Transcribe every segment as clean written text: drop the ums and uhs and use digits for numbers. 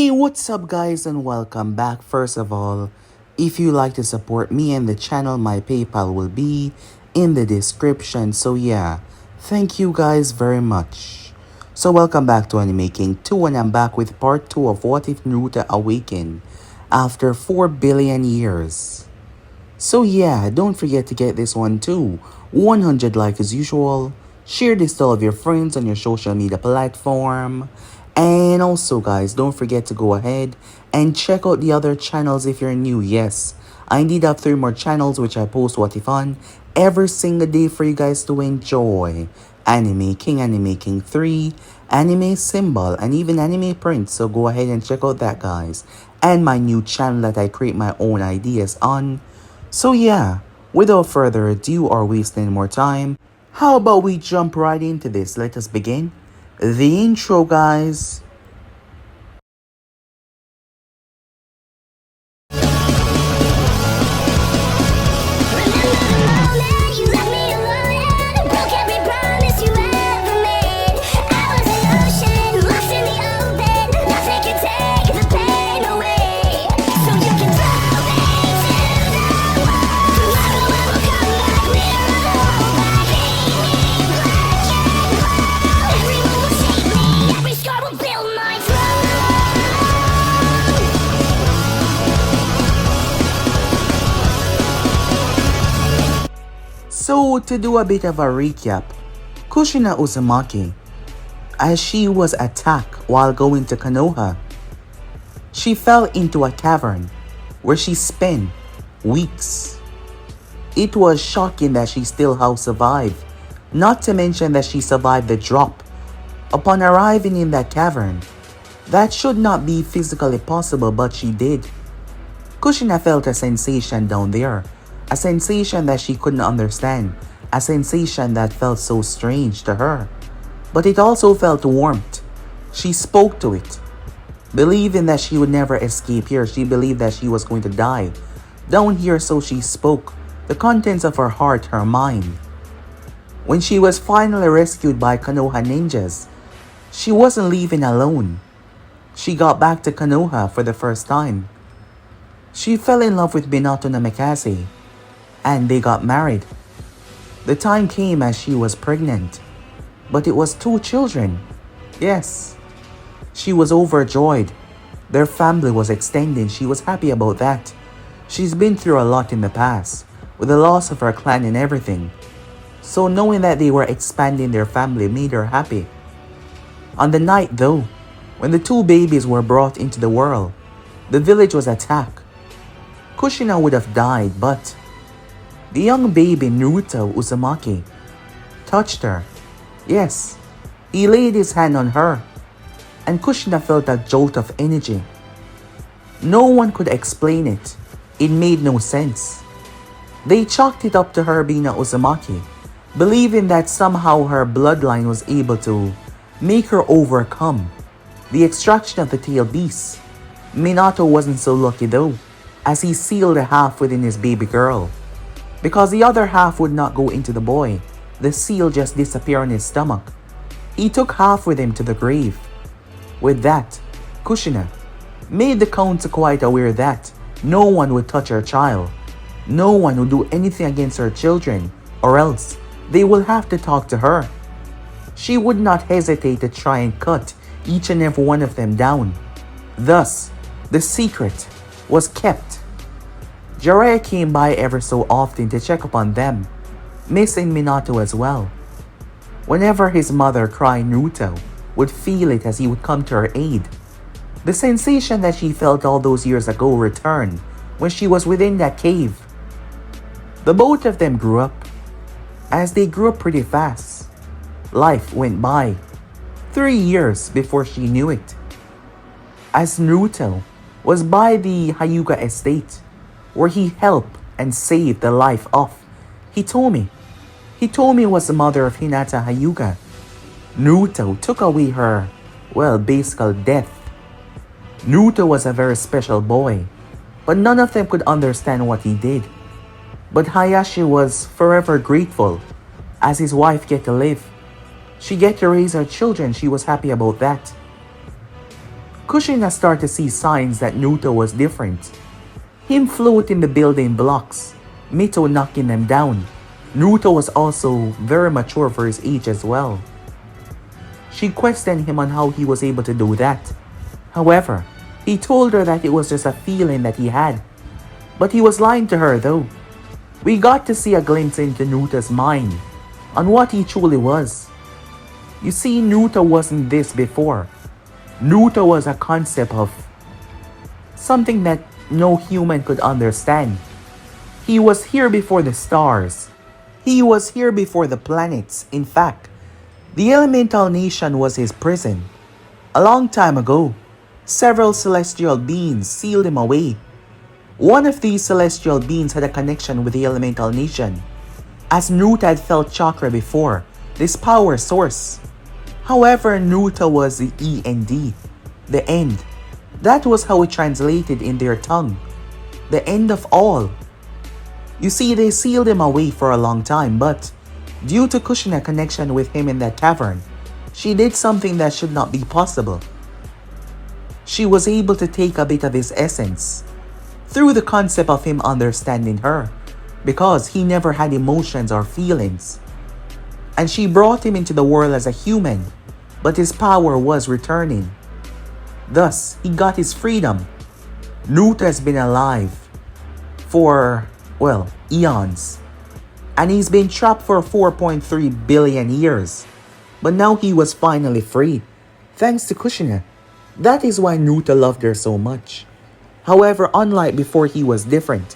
Hey, what's up guys and welcome back. First of all, if you like to support me and the channel, my PayPal will be in the description. So yeah, thank you guys very much. So welcome back to Anime King 2 and I'm back with part 2 of What If Naruto Awakened after 4 billion years. So yeah, don't forget to get this one too. 100 like as usual. Share this to all of your friends on your social media platform. And also guys, don't forget to go ahead and check out the other channels if you're new. Yes, I indeed have 3 more channels which I post What If on every single day for you guys to enjoy. Anime King 3, Anime Symbol, and even Anime Print. So go ahead and check out that guys. And my new channel that I create my own ideas on. So yeah, without further ado or wasting more time, how about we jump right into this? Let us begin. The intro, guys. So, to do a bit of a recap, Kushina Uzumaki, as she was attacked while going to Konoha, she fell into a cavern where she spent weeks. It was shocking that she still survived, not to mention that she survived the drop. Upon arriving in that cavern, that should not be physically possible, but she did. Kushina felt a sensation down there. A sensation that she couldn't understand. A sensation that felt so strange to her. But it also felt warmth. She spoke to it. Believing that she would never escape here. She believed that she was going to die. Down here, so she spoke. The contents of her heart, her mind. When she was finally rescued by Konoha ninjas, she wasn't leaving alone. She got back to Konoha for the first time. She fell in love with Minato Namikaze. And they got married. The time came as she was pregnant. But it was 2 children. Yes. She was overjoyed. Their family was extending. She was happy about that. She's been through a lot in the past, with the loss of her clan and everything. So knowing that they were expanding their family made her happy. On the night though, when the 2 babies were brought into the world, the village was attacked. Kushina would have died, but the young baby Naruto Uzumaki touched her. Yes, he laid his hand on her, and Kushina felt a jolt of energy. No one could explain it. It made no sense. They chalked it up to her being a Uzumaki, believing that somehow her bloodline was able to make her overcome the extraction of the tail beast. Minato wasn't so lucky though, as he sealed a half within his baby girl. Because the other half would not go into the boy, the seal just disappeared in his stomach. He took half with him to the grave. With that, Kushina made the council quite aware that no one would touch her child. No one would do anything against her children, or else they will have to talk to her. She would not hesitate to try and cut each and every one of them down. Thus, the secret was kept. Jiraiya came by ever so often to check upon them, missing Minato as well. Whenever his mother cried, Naruto would feel it as he would come to her aid. The sensation that she felt all those years ago returned when she was within that cave. The both of them grew up. As they grew up pretty fast, life went by. 3 years before she knew it. As Naruto was by the Hyuga estate, where he helped and saved the life of Hitomi. Hitomi was the mother of Hinata Hyuga. Naruto took away her, basical death. Naruto was a very special boy, but none of them could understand what he did. But Hayashi was forever grateful, as his wife get to live. She get to raise her children, she was happy about that. Kushina started to see signs that Naruto was different. Him floating the building blocks, Mito knocking them down. Naruto was also very mature for his age as well. She questioned him on how he was able to do that. However, he told her that it was just a feeling that he had. But he was lying to her though. We got to see a glimpse into Naruto's mind, on what he truly was. You see, Naruto wasn't this before. Naruto was a concept of something that no human could understand. He was here before the stars. He was here before the planets. In fact, the elemental nation was his prison. A long time ago, several celestial beings sealed him away. One of these celestial beings had a connection with the elemental nation, as Naruto had felt chakra before, this power source. However, Naruto was the END, the end. That was how it translated in their tongue, the end of all. You see, they sealed him away for a long time, but due to Kushina's connection with him in that tavern, she did something that should not be possible. She was able to take a bit of his essence, through the concept of him understanding her, because he never had emotions or feelings. And she brought him into the world as a human, but his power was returning. Thus, he got his freedom. Naruto has been alive for, well, eons. And he's been trapped for 4.3 billion years. But now he was finally free, thanks to Kushina. That is why Naruto loved her so much. However, unlike before, he was different.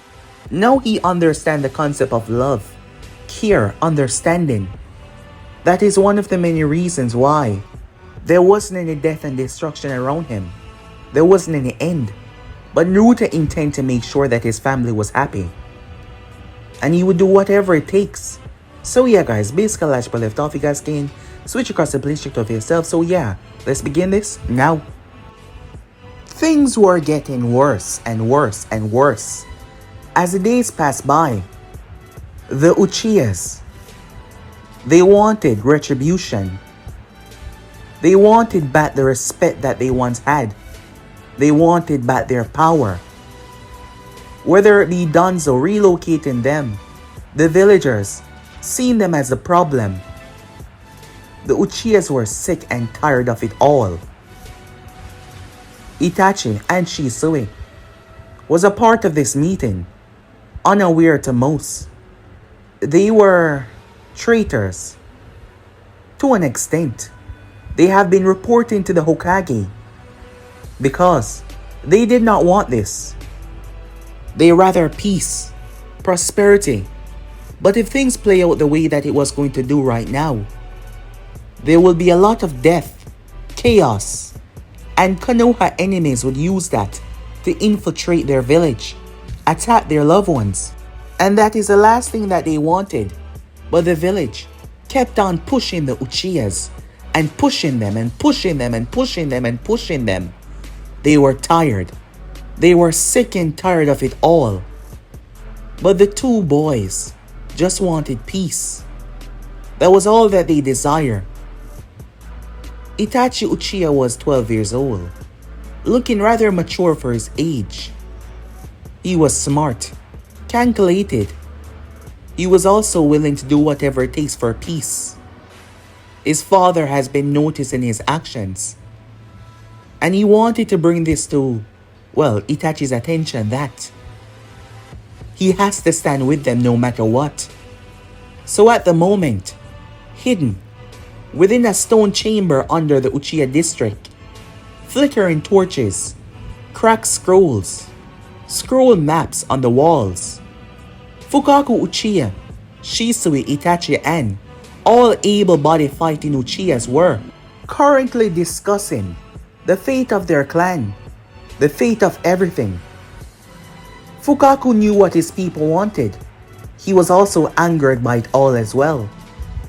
Now he understands the concept of love, care, understanding. That is one of the many reasons why there wasn't any death and destruction around him. There wasn't any end. But Naruto intended to make sure that his family was happy. And he would do whatever it takes. So yeah guys, basically like I left off, you guys can switch across the place check of yourself. So yeah, let's begin this now. Things were getting worse and worse and worse. As the days passed by, the Uchihas, they wanted retribution. They wanted back the respect that they once had. They wanted back their power. Whether it be Danzo relocating them, the villagers seeing them as a problem. The Uchihas were sick and tired of it all. Itachi and Shisui was a part of this meeting, unaware to most. They were traitors. To an extent, they have been reporting to the Hokage because they did not want this. They rather peace, prosperity. But if things play out the way that it was going to do right now, there will be a lot of death, chaos, and Konoha enemies would use that to infiltrate their village, attack their loved ones. And that is the last thing that they wanted. But the village kept on pushing the Uchihas and pushing them and pushing them and pushing them and pushing them. They were tired. They were sick and tired of it all. But the two boys just wanted peace. That was all that they desired. Itachi Uchiha was 12 years old, looking rather mature for his age. He was smart, calculated. He was also willing to do whatever it takes for peace. His father has been noticing his actions, and he wanted to bring this to, well, Itachi's attention that he has to stand with them no matter what. So at the moment, hidden within a stone chamber under the Uchiha district, flickering torches, cracked scrolls, scroll maps on the walls, Fukaku Uchiha, Shisui, Itachi, and all able-bodied fighting Uchihas were currently discussing the fate of their clan, the fate of everything. Fukaku knew what his people wanted. He was also angered by it all as well.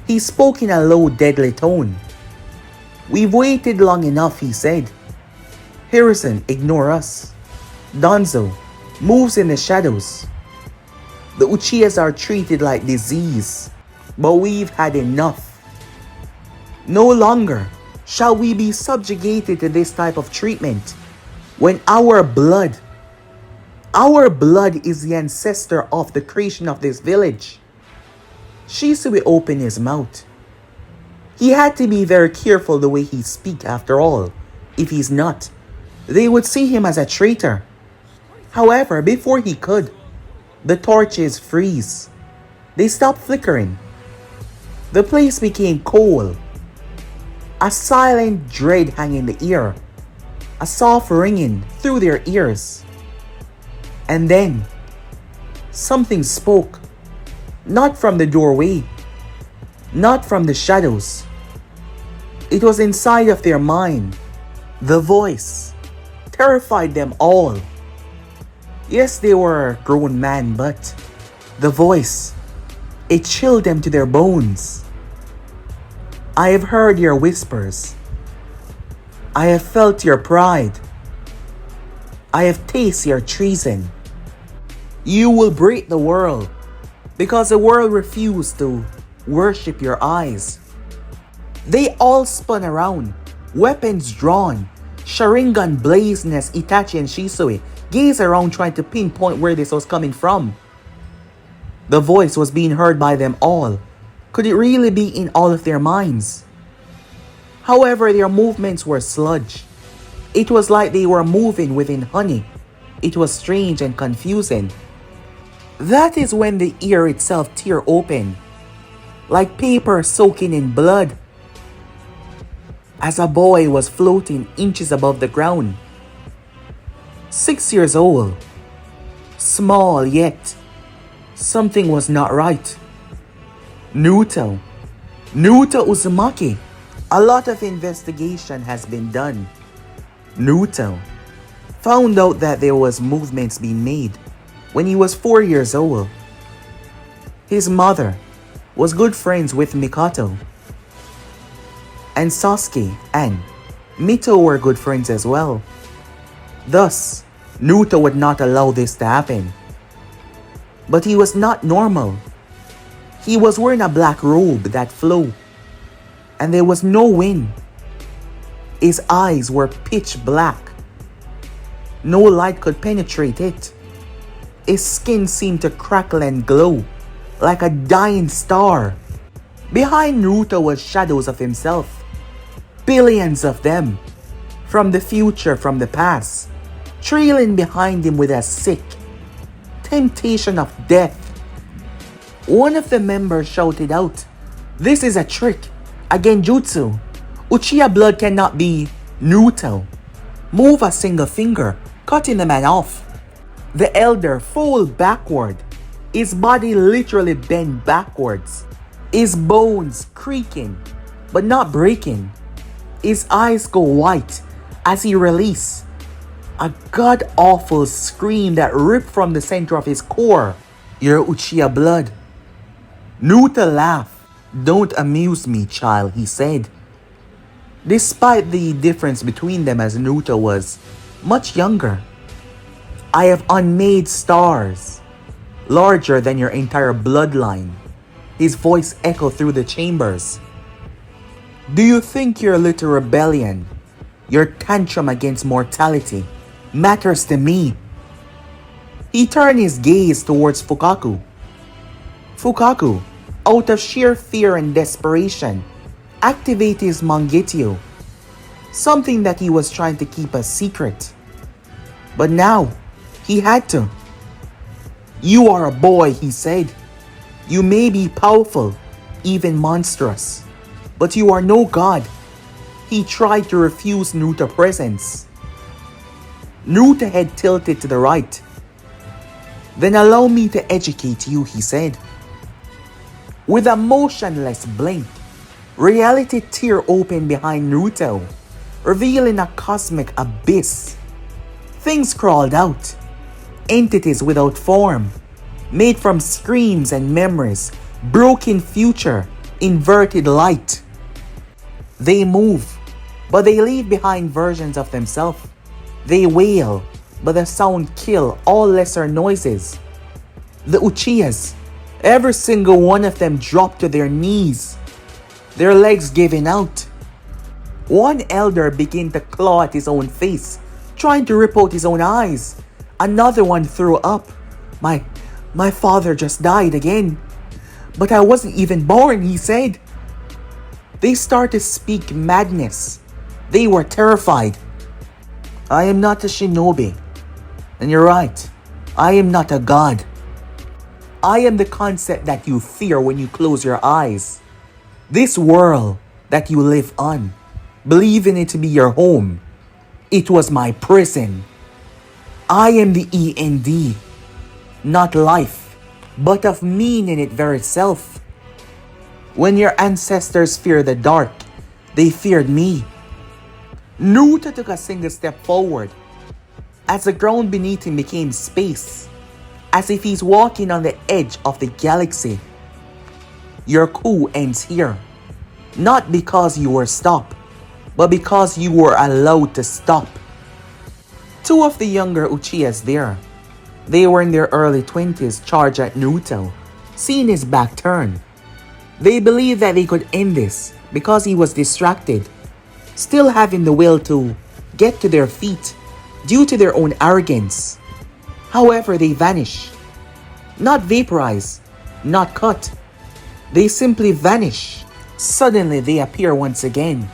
He spoke in a low, deadly tone. "We've waited long enough," he said. "Harrison, ignore us. Danzo moves in the shadows. The Uchihas are treated like disease, but we've had enough. No longer Shall we be subjugated to this type of treatment when our blood is the ancestor of the creation of this village? Shisui opened his mouth. He had to be very careful the way he speak after all. If he's not, they would see him as a traitor. However, before he could, the torches freeze. They stopped flickering. The place became cold. A silent dread hung in the air. A soft ringing through their ears. And then, something spoke. Not from the doorway. Not from the shadows. It was inside of their mind. The voice terrified them all. Yes, they were a grown man, but the voice, it chilled them to their bones. I have heard your whispers. I have felt your pride. I have tasted your treason. You will break the world because the world refused to worship your eyes. They all spun around, weapons drawn, Sharingan blazing as Itachi and Shisui gazed around trying to pinpoint where this was coming from. The voice was being heard by them all. Could it really be in all of their minds? However, their movements were sludge. It was like they were moving within honey. It was strange and confusing. That is when the ear itself tear open, like paper soaking in blood. As a boy was floating inches above the ground. 6 years old. Small yet something was not right. Naruto Uzumaki. A lot of investigation has been done. Naruto found out that there was movements being made when he was 4 years old. His mother was good friends with Mikoto. And Sasuke and Mito were good friends as well. Thus, Naruto would not allow this to happen. But he was not normal. He was wearing a black robe that flew, and there was no wind. His eyes were pitch black. No light could penetrate it. His skin seemed to crackle and glow like a dying star. Behind Naruto was shadows of himself. Billions of them. From the future, from the past. Trailing behind him with a sick temptation of death. One of the members shouted out, "This is a trick, a genjutsu. Uchiha blood cannot be Naruto. Move a single finger, cutting the man off." The elder folded backward. His body literally bent backwards. His bones creaking, but not breaking. His eyes go white as he released a god-awful scream that ripped from the center of his core. "Your Uchiha blood." Naruto laughed. "Don't amuse me, child," he said. Despite the difference between them as Naruto was much younger. "I have unmade stars, larger than your entire bloodline." His voice echoed through the chambers. "Do you think your little rebellion, your tantrum against mortality, matters to me?" He turned his gaze towards Fukaku. Fukaku, out of sheer fear and desperation, activated his Mangekyou, something that he was trying to keep a secret. But now, he had to. "You are a boy," he said. "You may be powerful, even monstrous, but you are no god." He tried to refuse Naruto's presence. Naruto's head tilted to the right. "Then allow me to educate you," he said. With a motionless blink, reality tear opened behind Naruto, revealing a cosmic abyss. Things crawled out. Entities without form, made from screams and memories, broken future, inverted light. They move, but they leave behind versions of themselves. They wail, but the sound kill all lesser noises. The Uchihas, every single one of them dropped to their knees, their legs giving out. One elder began to claw at his own face, trying to rip out his own eyes. Another one threw up. My father just died again. But I wasn't even born, he said. They started to speak madness. They were terrified. I am not a shinobi. And you're right. I am not a god. I am the concept that you fear when you close your eyes. This world that you live on, believing it to be your home, it was my prison. I am the END, not life, but of meaning it very self. When your ancestors feared the dark, they feared me. Naruto took a single step forward, as the ground beneath him became space, as if he's walking on the edge of the galaxy. Your coup ends here, not because you were stopped, but because you were allowed to stop. Two of the younger Uchihas there, they were in their early 20s, charged at Naruto, seeing his back turn. They believed that they could end this because he was distracted, still having the will to get to their feet due to their own arrogance. However, they vanish. Not vaporize, not cut. They simply vanish. Suddenly they appear once again.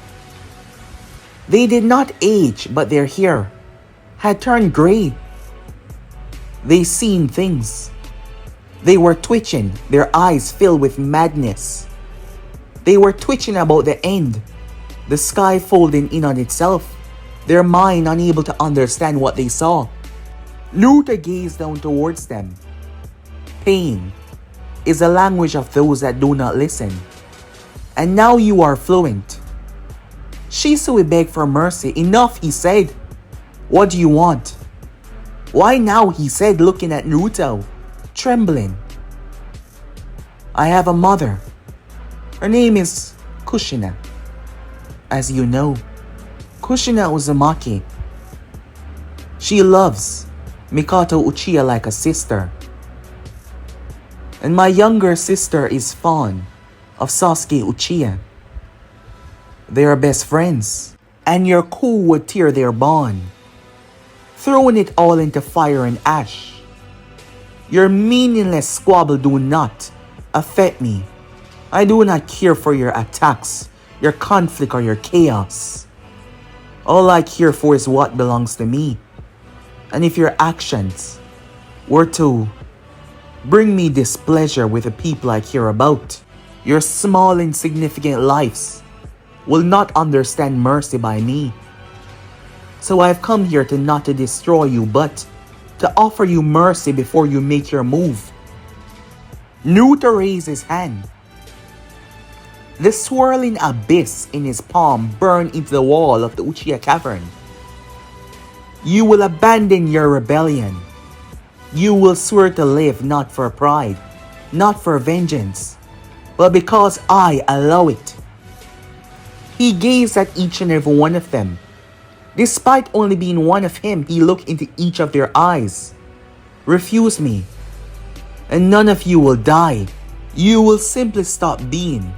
They did not age, but their hair had turned gray. They seen things. They were twitching, their eyes filled with madness. They were twitching about the end, the sky folding in on itself, their mind unable to understand what they saw. Naruto gazed down towards them. Pain is the language of those that do not listen. And now you are fluent. Shisui begged for mercy. Enough, he said. What do you want? Why now, he said, looking at Naruto, trembling. I have a mother. Her name is Kushina. As you know, Kushina Uzumaki. She loves Mikoto Uchiha like a sister. And my younger sister is fond of Sasuke Uchiha. They are best friends, and your coup would tear their bond, throwing it all into fire and ash. Your meaningless squabble do not affect me. I do not care for your attacks, your conflict, or your chaos. All I care for is what belongs to me. And if your actions were to bring me displeasure with the people I care about, your small insignificant lives will not understand mercy by me. So I've come here to not to destroy you, but to offer you mercy before you make your move. Naruto raised his hand. The swirling abyss in his palm burned into the wall of the Uchiha cavern. You will abandon your rebellion. You will swear to live not for pride, not for vengeance, but because I allow it. He gazed at each and every one of them. Despite only being one of him, he looked into each of their eyes. Refuse me, and none of you will die. You will simply stop being,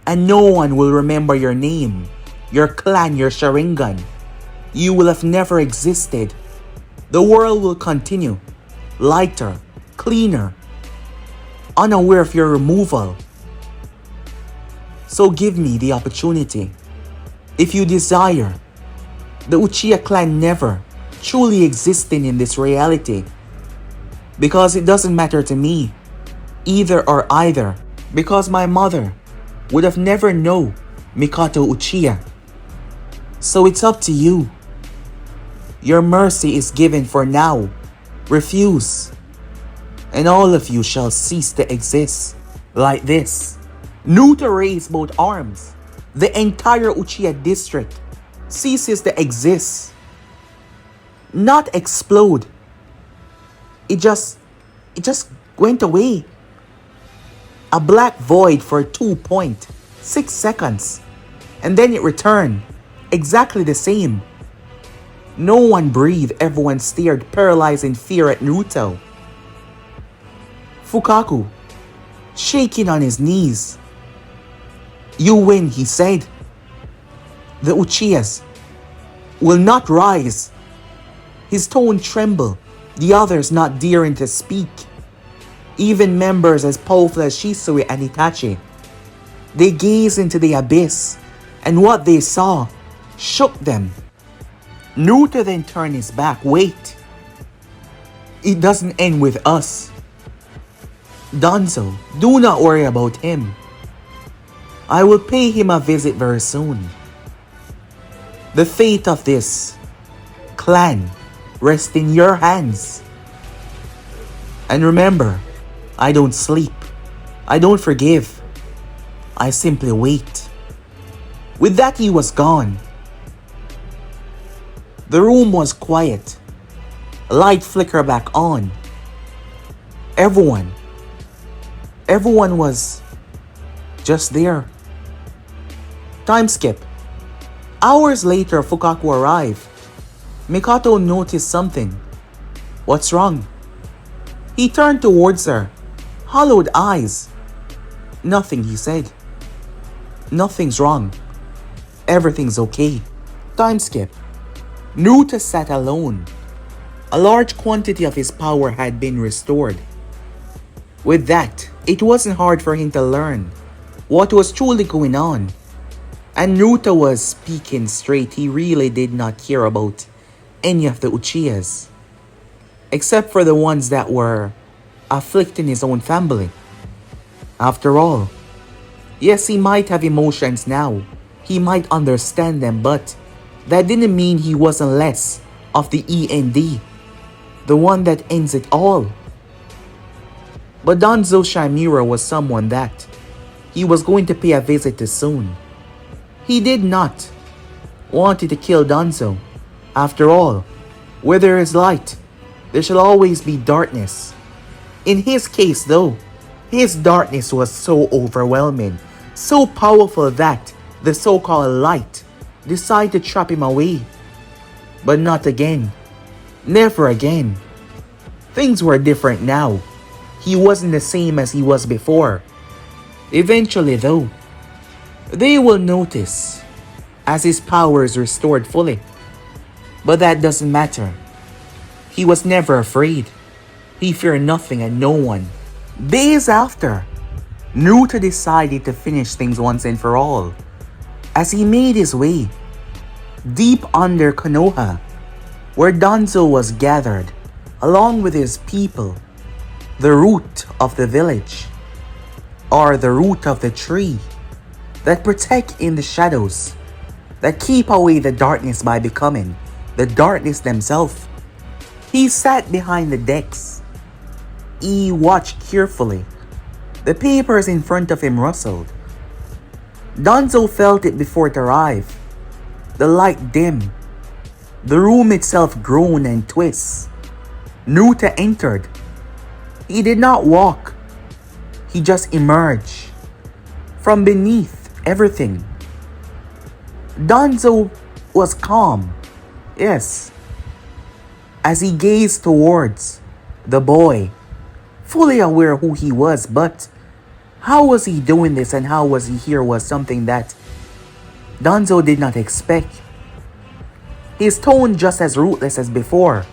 and no one will remember your name, your clan, your Sharingan. You will have never existed. The world will continue, lighter, cleaner, unaware of your removal. So give me the opportunity. If you desire, the Uchiha clan never truly existing in this reality. Because it doesn't matter to me, either or either. Because my mother would have never known Mikoto Uchiha. So it's up to you. Your mercy is given for now. Refuse, and all of you shall cease to exist. Like this. Naruto raised both arms. The entire Uchiha district ceases to exist. Not explode. It just went away. A black void for 2.6 seconds. And then it returned. Exactly the same. No one breathed. Everyone stared, paralyzed in fear at Naruto. Fukaku, shaking on his knees. You win, he said. The Uchihas will not rise. His tone trembled, the others not daring to speak. Even members as powerful as Shisui and Itachi. They gazed into the abyss, and what they saw shook them. Naruto then turned his back. Wait. It doesn't end with us. Danzo, do not worry about him. I will pay him a visit very soon. The fate of this clan rests in your hands. And remember, I don't sleep. I don't forgive. I simply wait. With that, he was gone. The room was quiet. Light flickered back on. Everyone was just there. Time skip. Hours later, Fukaku arrived. Mikoto noticed something. What's wrong? He turned towards her, hollowed eyes. Nothing, he said. Nothing's wrong. Everything's okay. Time skip. Naruto sat alone. A large quantity of his power had been restored. With that, it wasn't hard for him to learn what was truly going on. And Naruto was speaking straight. He really did not care about any of the Uchihas, except for the ones that were afflicting his own family. After all, yes, he might have emotions now. He might understand them, but that didn't mean he wasn't less of the END, the one that ends it all. But Danzo Shamura was someone that he was going to pay a visit to soon. He did not want to kill Danzo. After all, where there is light, there shall always be darkness. In his case though, his darkness was so overwhelming, so powerful that the so-called light decided to trap him away. But not again. Never again. Things were different now. He wasn't the same as he was before. Eventually though, they will notice as his power is restored fully. But that doesn't matter. He was never afraid. He feared nothing and no one. Days after, Naruto decided to finish things once and for all. As he made his way deep under Konoha, where Danzo was gathered, along with his people, the root of the village, or the root of the tree, that protect in the shadows, that keep away the darkness by becoming the darkness themselves. He sat behind the decks. He watched carefully. The papers in front of him rustled. Danzo felt it before it arrived. The light dimmed. The room itself groaned and twists. Naruto entered. He did not walk. He just emerged from beneath everything. Danzo was calm, yes, as he gazed towards the boy, fully aware who he was, but how was he doing this and how was he here was something that Danzo did not expect. His tone just as ruthless as before.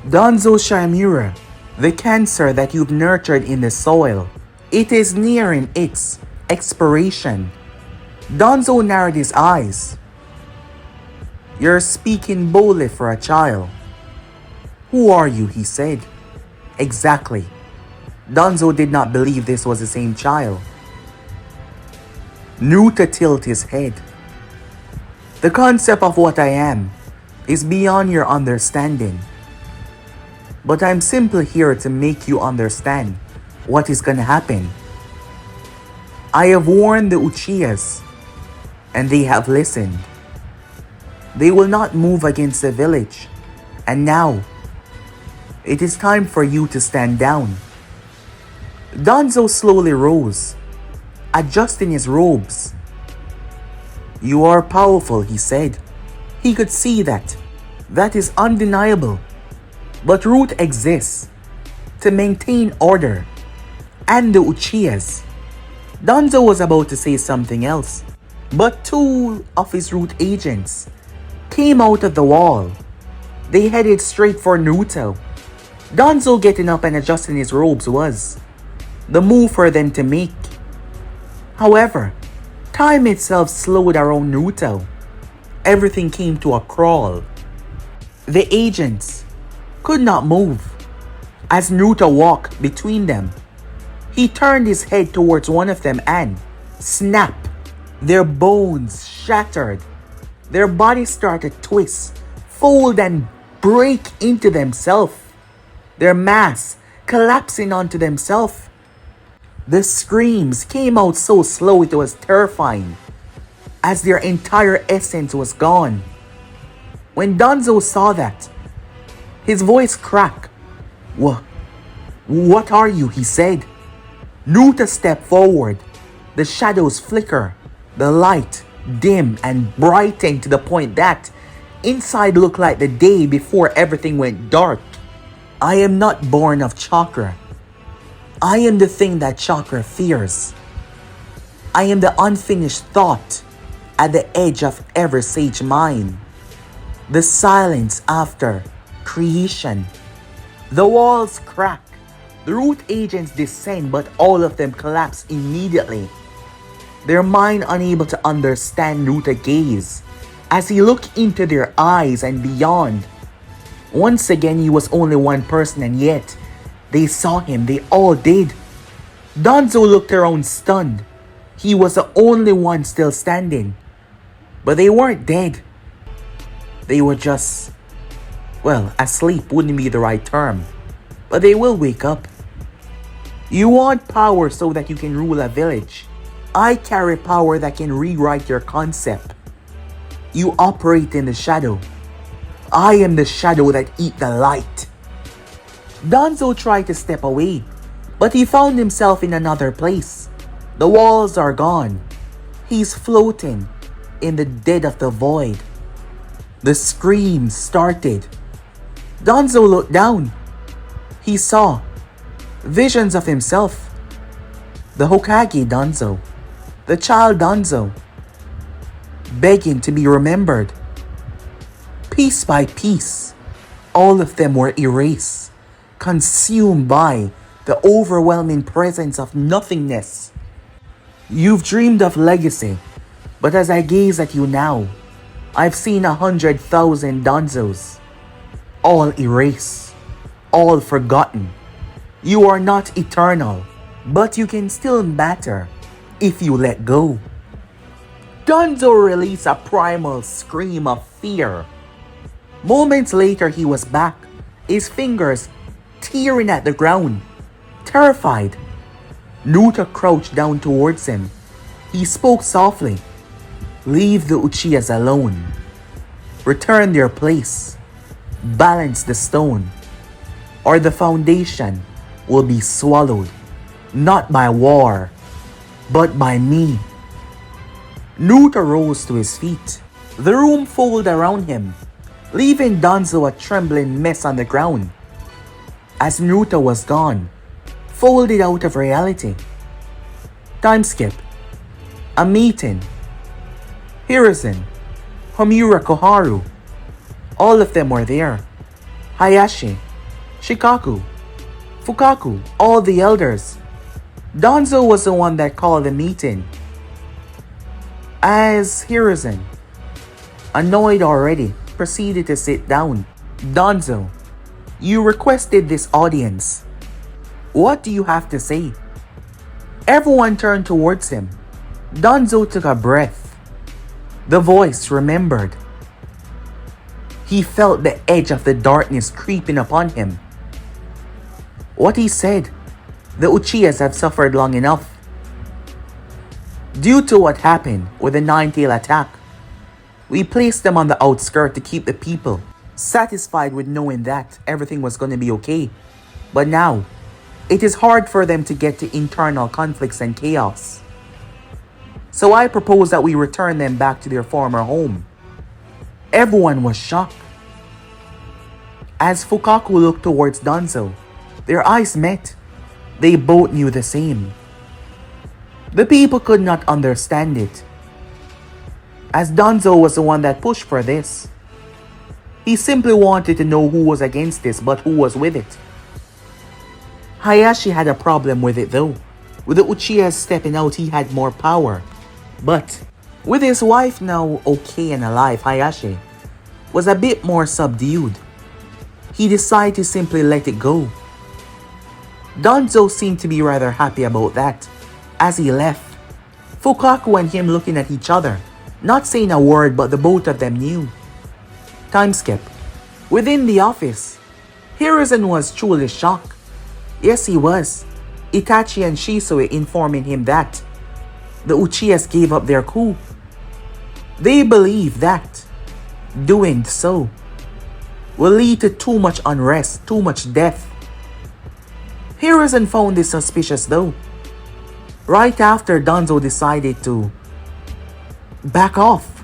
Danzo Shamura, the cancer that you've nurtured in the soil, it is nearing its expiration. Danzo narrowed his eyes. You're speaking boldly for a child. Who are you? He said. Exactly. Danzo did not believe this was the same child. Naruto tilted his head. The concept of what I am is beyond your understanding. But I'm simply here to make you understand what is gonna happen. I have warned the Uchihas, and they have listened. They will not move against the village. And now, it is time for you to stand down. Danzo slowly rose, adjusting his robes. You are powerful, he said. He could see that. That is undeniable. But root exists to maintain order. And the Uchihas. Danzo was about to say something else, But two of his root agents came out of the wall. They headed straight for Naruto. Danzo getting up and adjusting his robes was the move for them to make. However, time itself slowed around Naruto. Everything came to a crawl. The agents could not move. As Naruto walked between them, he turned his head towards one of them and snap! Their bones shattered. Their bodies started to twist, fold and break into themselves. Their mass collapsing onto themselves. The screams came out so slow it was terrifying, as their entire essence was gone. When Danzo saw that, his voice cracked. What are you?" he said. Naruto stepped forward. The shadows flicker. The light dim and brighten to the point that inside looked like the day before everything went dark. "I am not born of chakra. I am the thing that chakra fears. I am the unfinished thought at the edge of every sage mind. The silence after creation." The walls crack. The root agents descend, but all of them collapse immediately. Their mind unable to understand Naruto's gaze as he looked into their eyes and beyond. Once again, he was only one person, and yet they saw him. They all did. Danzo looked around stunned. He was the only one still standing. But they weren't dead. They were just, asleep wouldn't be the right term. But they will wake up. You want power so that you can rule a village. I carry power that can rewrite your concept. You operate in the shadow. I am the shadow that eat the light. Danzo tried to step away, but he found himself in another place. The walls are gone. He's floating in the dead of the void. The screams started. Danzo looked down. He saw visions of himself. The Hokage Danzo. The child Danzo. Begging to be remembered. Piece by piece, all of them were erased, consumed by the overwhelming presence of nothingness. You've dreamed of legacy, but as I gaze at you now, I've seen 100,000 Danzos, all erased, all forgotten. You are not eternal, but you can still matter if you let go. Danzo released a primal scream of fear. Moments later, he was back, his fingers tearing at the ground, terrified. Naruto crouched down towards him. He spoke softly. "Leave the Uchihas alone. Return their place. Balance the stone, or the foundation will be swallowed, not by war, but by me." Naruto rose to his feet. The room folded around him, leaving Danzo a trembling mess on the ground. As Naruto was gone, folded out of reality. Time skip. A meeting. Hiruzen, Homura Koharu. All of them were there. Hayashi, Shikaku, Fukaku, all the elders. Danzo was the one that called the meeting. As Hiruzen, annoyed already, proceeded to sit down. "Danzo, you requested this audience. What do you have to say?" Everyone turned towards him. Danzo took a breath. The voice remembered. He felt the edge of the darkness creeping upon him. What he said, the Uchihas have suffered long enough. Due to what happened with the nine-tail attack, we placed them on the outskirts to keep the people satisfied with knowing that everything was going to be okay. But now, it is hard for them to get to internal conflicts and chaos. So I propose that we return them back to their former home. Everyone was shocked. As Fukaku looked towards Danzo, their eyes met. They both knew the same. The people could not understand it. as Danzo was the one that pushed for this. He simply wanted to know who was against this, but who was with it. Hayashi had a problem with it though. With the Uchiha stepping out, he had more power. But with his wife now okay and alive, Hayashi was a bit more subdued. He decided to simply let it go. Danzo seemed to be rather happy about that. As he left, Fukaku and him looking at each other, not saying a word, but the both of them knew. Time skip. Within the office, Hiruzen was truly shocked. Yes, he was. Itachi and Shisui informing him that the Uchihas gave up their coup. They believe that doing so will lead to too much unrest, too much death. Hiruzen found this suspicious though. Right after Danzo decided to back off,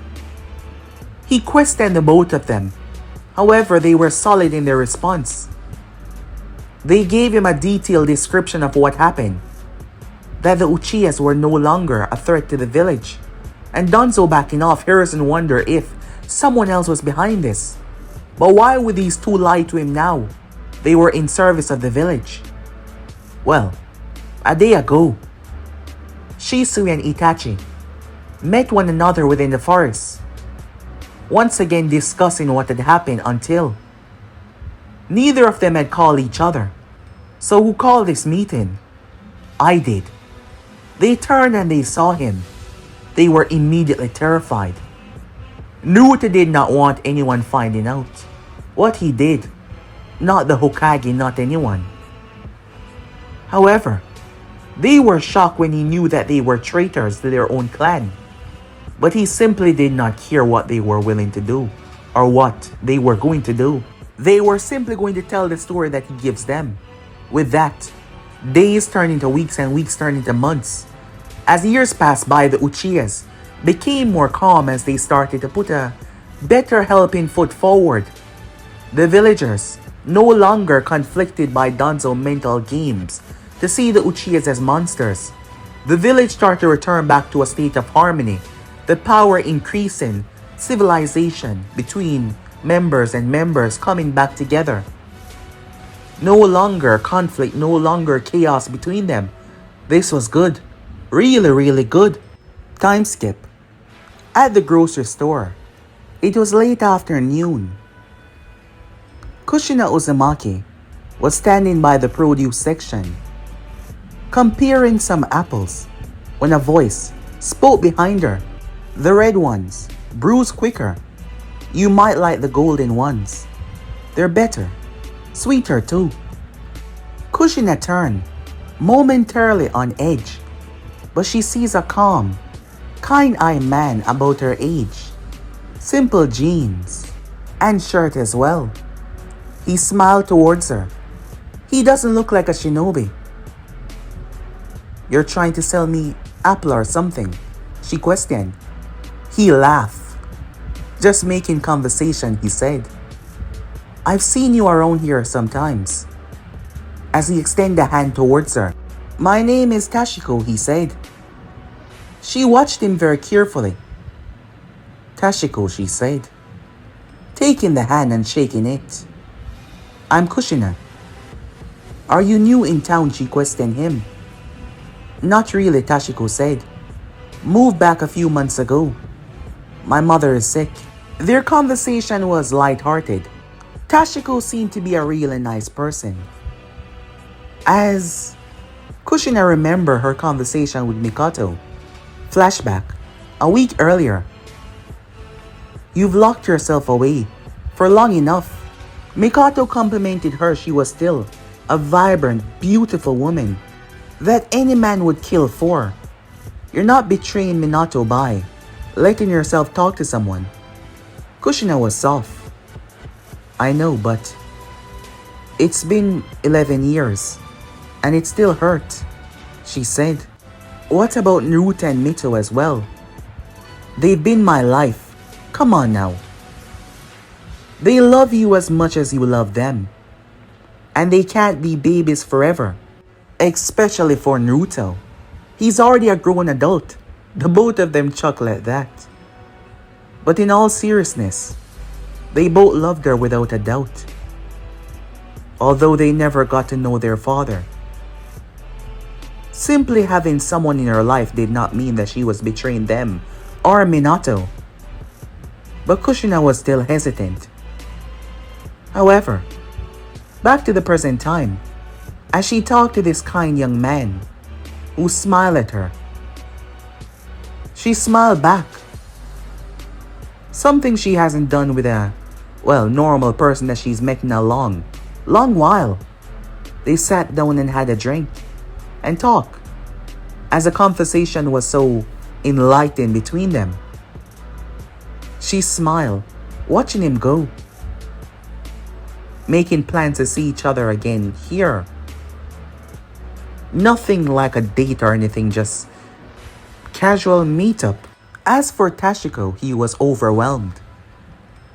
he questioned the both of them. However, they were solid in their response. They gave him a detailed description of what happened, that the Uchihas were no longer a threat to the village. And Danzo backing off, Hiruzen wondered if someone else was behind this. But why would these two lie to him now? They were in service of the village. Well, a day ago, Shisui and Itachi met one another within the forest, once again discussing what had happened until neither of them had called each other. So who called this meeting? I did. They turned and they saw him. They were immediately terrified. Naruto did not want anyone finding out what he did. Not the Hokage, not anyone. However, they were shocked when he knew that they were traitors to their own clan. But he simply did not care what they were willing to do or what they were going to do. They were simply going to tell the story that he gives them. With that, days turned into weeks and weeks turned into months. As years passed by, the Uchihas became more calm as they started to put a better helping foot forward. The villagers, no longer conflicted by Danzo mental games to see the Uchihas as monsters. The village started to return back to a state of harmony, the power increasing, civilization between members and members coming back together. No longer conflict, no longer chaos between them. This was good. Really good. Time skip. At the grocery store, it was late afternoon. Kushina Uzumaki was standing by the produce section, comparing some apples, when a voice spoke behind her. The red ones bruise quicker. You might like the golden ones. They're better, sweeter too. Kushina turned, momentarily on edge, but she sees a calm, kind-eyed man about her age. Simple jeans and shirt as well. He smiled towards her. He doesn't look like a shinobi. You're trying to sell me apple or something? She questioned. He laughed. Just making conversation, he said. I've seen you around here sometimes. As he extended a hand towards her. My name is Tashiko, he said. She watched him very carefully. Tashiko, she said, taking the hand and shaking it. I'm Kushina. Are you new in town? She questioned him. Not really, Tashiko said. Moved back a few months ago. My mother is sick. Their conversation was light-hearted. Tashiko seemed to be a really nice person. As Kushina remembered her conversation with Mikoto. Flashback. A week earlier. You've locked yourself away for long enough. Mikoto complimented her. She was still a vibrant, beautiful woman that any man would kill for. You're not betraying Minato by letting yourself talk to someone. Kushina was soft. I know, but it's been 11 years and it still hurt, she said. What about Naruto and Mito as well? They've been my life. Come on now. They love you as much as you love them. And they can't be babies forever. Especially for Naruto. He's already a grown adult. The both of them chuckle at that. But in all seriousness, they both loved her without a doubt, although they never got to know their father. Simply having someone in her life did not mean that she was betraying them or Minato. But Kushina was still hesitant. However, back to the present time, as she talked to this kind young man who smiled at her, she smiled back. Something she hasn't done with a, normal person that she's met in a long while. They sat down and had a drink and talked, as the conversation was so enlightened between them. She smiled, watching him go, making plans to see each other again here. Nothing like a date or anything, just casual meetup. As for Tashiko, he was overwhelmed.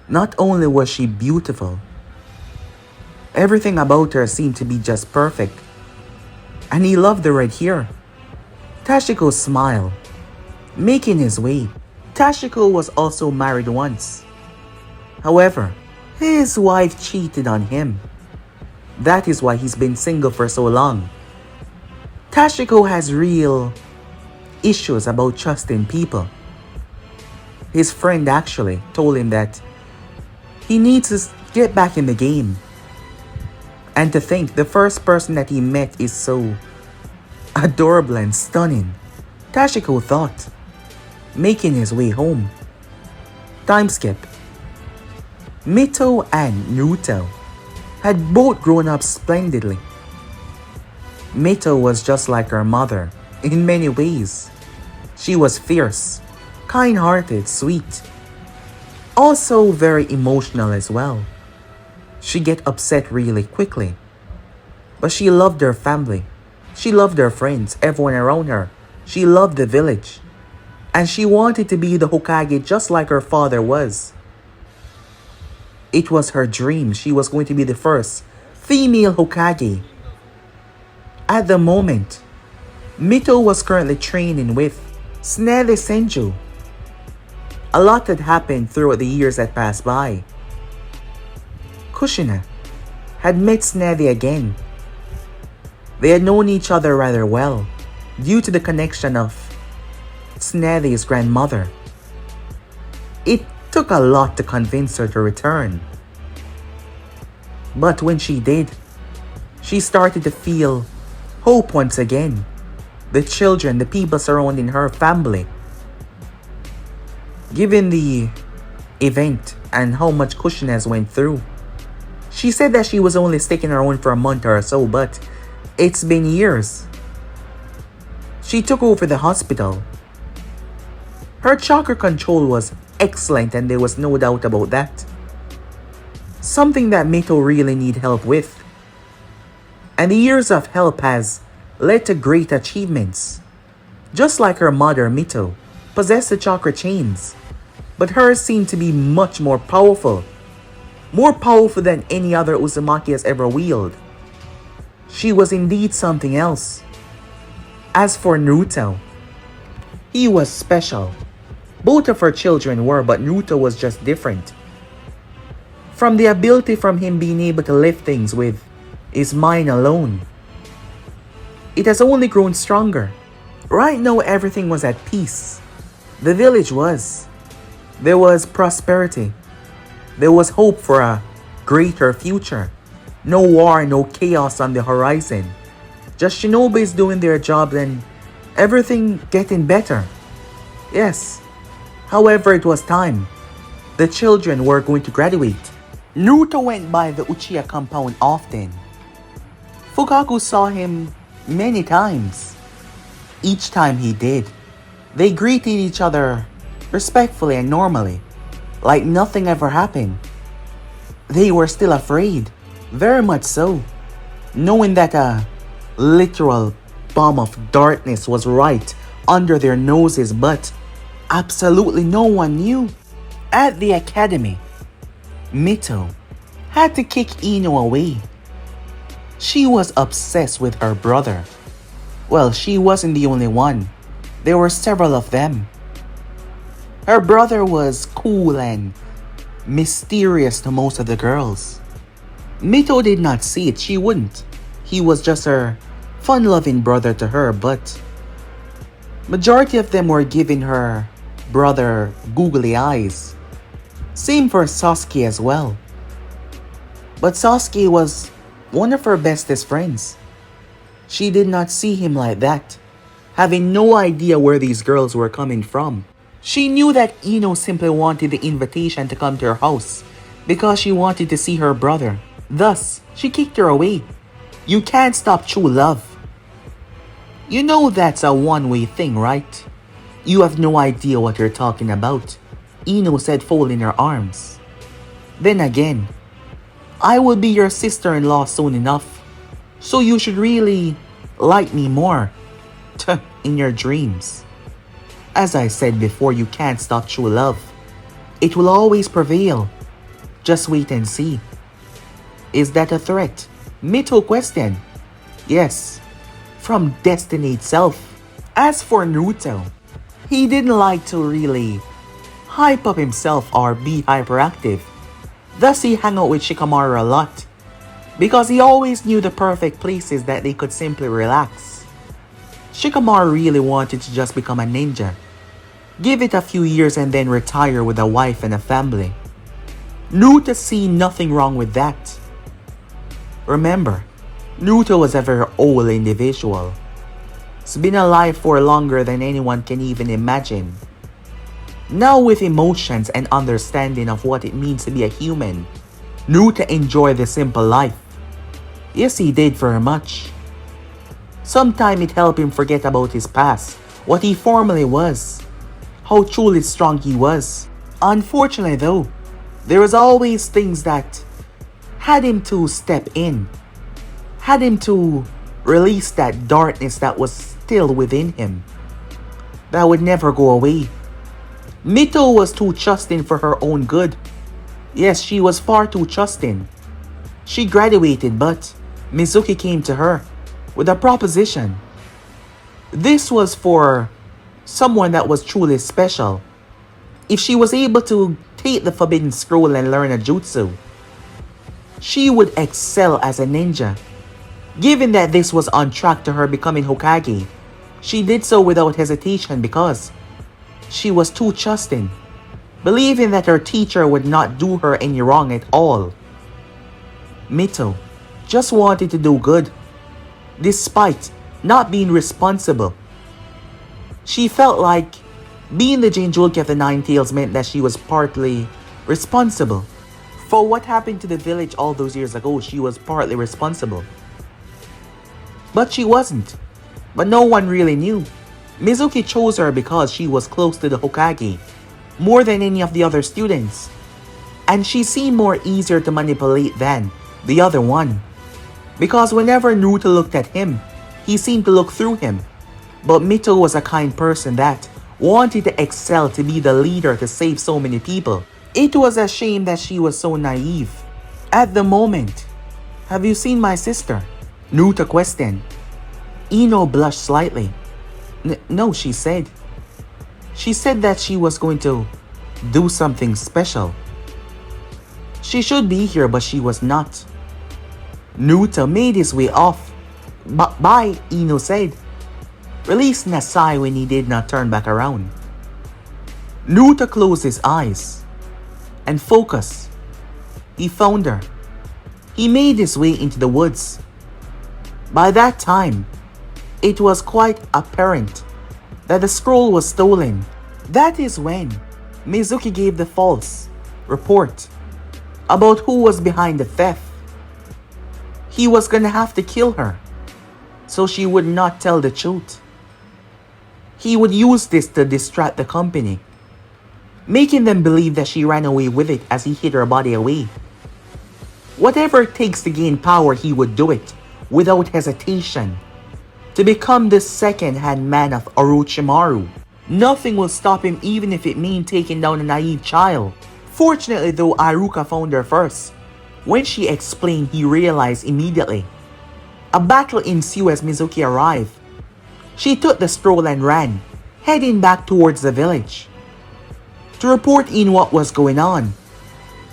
Not only was she beautiful, everything about her seemed to be just perfect, and he loved her right here. Tashiko smiled, making his way. Tashiko was also married once. However, his wife cheated on him. That is why he's been single for so long. Tashiko has real issues about trusting people. His friend actually told him that he needs to get back in the game. And to think the first person that he met is so adorable and stunning, Tashiko thought, making his way home. Time skip. Mito and Naruto had both grown up splendidly. Mito was just like her mother in many ways. She was fierce, kind-hearted, sweet. Also very emotional as well. She get upset really quickly. But she loved her family. She loved her friends, everyone around her. She loved the village. And she wanted to be the Hokage just like her father was. It was her dream. She was going to be the first female Hokage. At the moment, Mito was currently training with Tsunade Senju. A lot had happened throughout the years that passed by. Kushina had met Tsunade again. They had known each other rather well due to the connection of Tsunade's grandmother. It took a lot to convince her to return. But when she did, she started to feel hope once again. The children, the people surrounding her family. Given the event and how much Kushina has went through, she said that she was only sticking around for a month or so, but it's been years. She took over the hospital. Her chakra control was excellent and there was no doubt about that. Something that Mito really need help with. And the years of help has led to great achievements. Just like her mother, Mito possessed the chakra chains, but hers seemed to be much more powerful. More powerful than any other Uzumaki has ever wielded. She was indeed something else. As for Naruto, he was special. Both of her children were, but Naruto was just different. From the ability from him being able to lift things with his mind alone, it has only grown stronger. Right now everything was at peace. The village was. There was prosperity. There was hope for a greater future. No war, no chaos on the horizon. Just shinobis doing their job and everything getting better. Yes. However, it was time. The children were going to graduate. Naruto went by the Uchiha compound often. Fukaku saw him many times. Each time he did, they greeted each other respectfully and normally, like nothing ever happened. They were still afraid, very much so, knowing that a literal bomb of darkness was right under their noses, but absolutely no one knew. At the academy, Mito had to kick Ino away. She was obsessed with her brother. Well, she wasn't the only one. There were several of them. Her brother was cool and mysterious to most of the girls. Mito did not see it, she wouldn't. He was just her fun-loving brother to her, but majority of them were giving her brother googly eyes. Same for Sasuke as well. But Sasuke was one of her bestest friends. She did not see him like that, having no idea where these girls were coming from. She knew that Ino simply wanted the invitation to come to her house because she wanted to see her brother. Thus, she kicked her away. You can't stop true love. You know that's a one-way thing, right? You have no idea what you're talking about, Ino said, folding her arms. Then again, I will be your sister-in-law soon enough, so you should really like me more. In your dreams. As I said before, you can't stop true love. It will always prevail. Just wait and see. Is that a threat? Mito questioned. Yes, from destiny itself. As for Naruto, he didn't like to really hype up himself or be hyperactive. Thus he hung out with Shikamaru a lot, because he always knew the perfect places that they could simply relax. Shikamaru really wanted to just become a ninja, give it a few years and then retire with a wife and a family. Naruto see nothing wrong with that. Remember, Naruto was a very old individual. He's been alive for longer than anyone can even imagine. Now with emotions and understanding of what it means to be a human, Naruto enjoyed the simple life. Yes, he did very much. Sometimes it helped him forget about his past, what he formerly was, how truly strong he was. Unfortunately though, there was always things that had him to step in, had him to release that darkness that was still within him, that would never go away. Mito was too trusting for her own good. Yes, she was far too trusting. She graduated, but Mizuki came to her with a proposition. This was for someone that was truly special. If she was able to take the forbidden scroll and learn a jutsu, she would excel as a ninja. Given that this was on track to her becoming Hokage, she did so without hesitation because she was too trusting, believing that her teacher would not do her any wrong at all. Mito just wanted to do good, despite not being responsible. She felt like being the Jinchuriki of the Nine Tails meant that she was partly responsible. For what happened to the village all those years ago, she was partly responsible. But she wasn't. But no one really knew. Mizuki chose her because she was close to the Hokage, more than any of the other students. And she seemed more easier to manipulate than the other one. Because whenever Naruto looked at him, he seemed to look through him. But Mito was a kind person that wanted to excel, to be the leader, to save so many people. It was a shame that she was so naive. At the moment, have you seen my sister? Naruto questioned. Ino blushed slightly. No, she said. She said that she was going to do something special. She should be here, but she was not. Naruto made his way off. Bye, Ino said, releasing a sigh when he did not turn back around. Naruto closed his eyes and focused. He found her. He made his way into the woods. By that time, it was quite apparent that the scroll was stolen. That is when Mizuki gave the false report about who was behind the theft. He was gonna have to kill her, so she would not tell the truth. He would use this to distract the company, making them believe that she ran away with it as he hid her body away. Whatever it takes to gain power, he would do it without hesitation. To become the second-hand man of Orochimaru. Nothing will stop him, even if it means taking down a naive child. Fortunately though, Iruka found her first. When she explained, he realized immediately. A battle ensued as Mizuki arrived. She took the scroll and ran, heading back towards the village. to report in what was going on.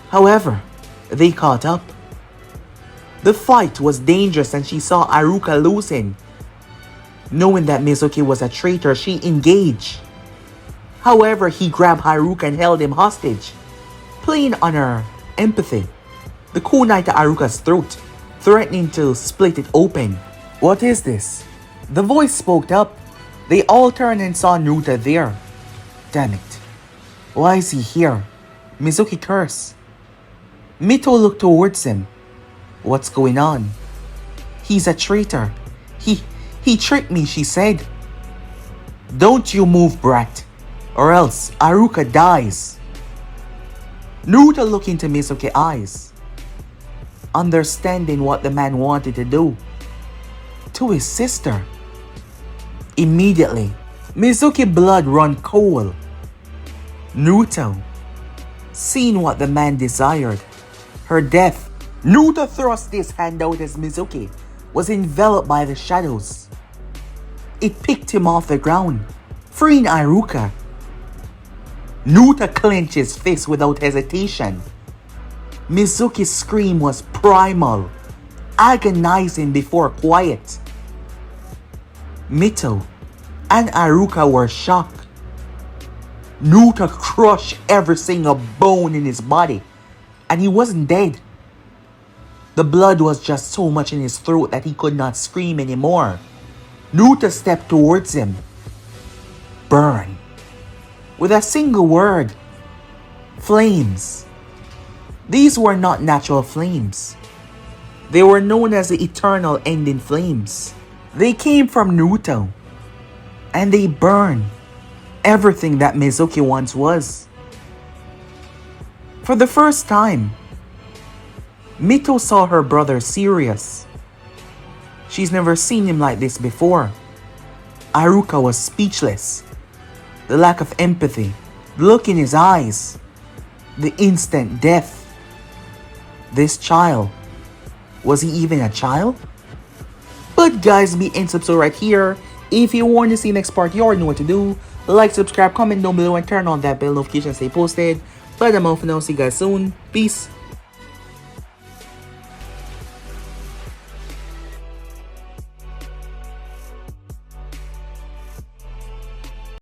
However, they caught up. The fight was dangerous and she saw Aruka losing. Knowing that Mizuki was a traitor, she engaged. However, he grabbed Haruka and held him hostage, playing on her empathy. The kunai to Aruka's throat, threatening to split it open. What is this? The voice spoke up. They all turned and saw Naruto there. Damn it. Why is he here? Mizuki cursed. Mito looked towards him. What's going on? He's a traitor. He tricked me, she said. Don't you move, brat, or else Aruka dies. Naruto looked into Mizuki's eyes, understanding what the man wanted to do to his sister. Immediately, Mizuki's blood ran cold. Naruto, seeing what the man desired, her death, Naruto thrust his hand out as Mizuki was enveloped by the shadows. It picked him off the ground, freeing Aruka. Naruto clenched his fist without hesitation. Mizuki's scream was primal, agonizing before quiet. Mito and Aruka were shocked. Naruto crushed every single bone in his body, and he wasn't dead. The blood was just so much in his throat that he could not scream anymore. Naruto stepped towards him. Burn. With a single word. Flames. These were not natural flames. They were known as the eternal ending flames. They came from Naruto. And they burned everything that Mizuki once was. For the first time, Mito saw her brother serious. She's never seen him like this before. Aruka was speechless. The lack of empathy, the look in his eyes, the instant death. This child, was he even a child? But guys, be end episode right here. If you want to see the next part, you already know what to do. Like, subscribe, comment down below, and turn on that bell notification to stay posted. But I'm off for now. See you guys soon. Peace.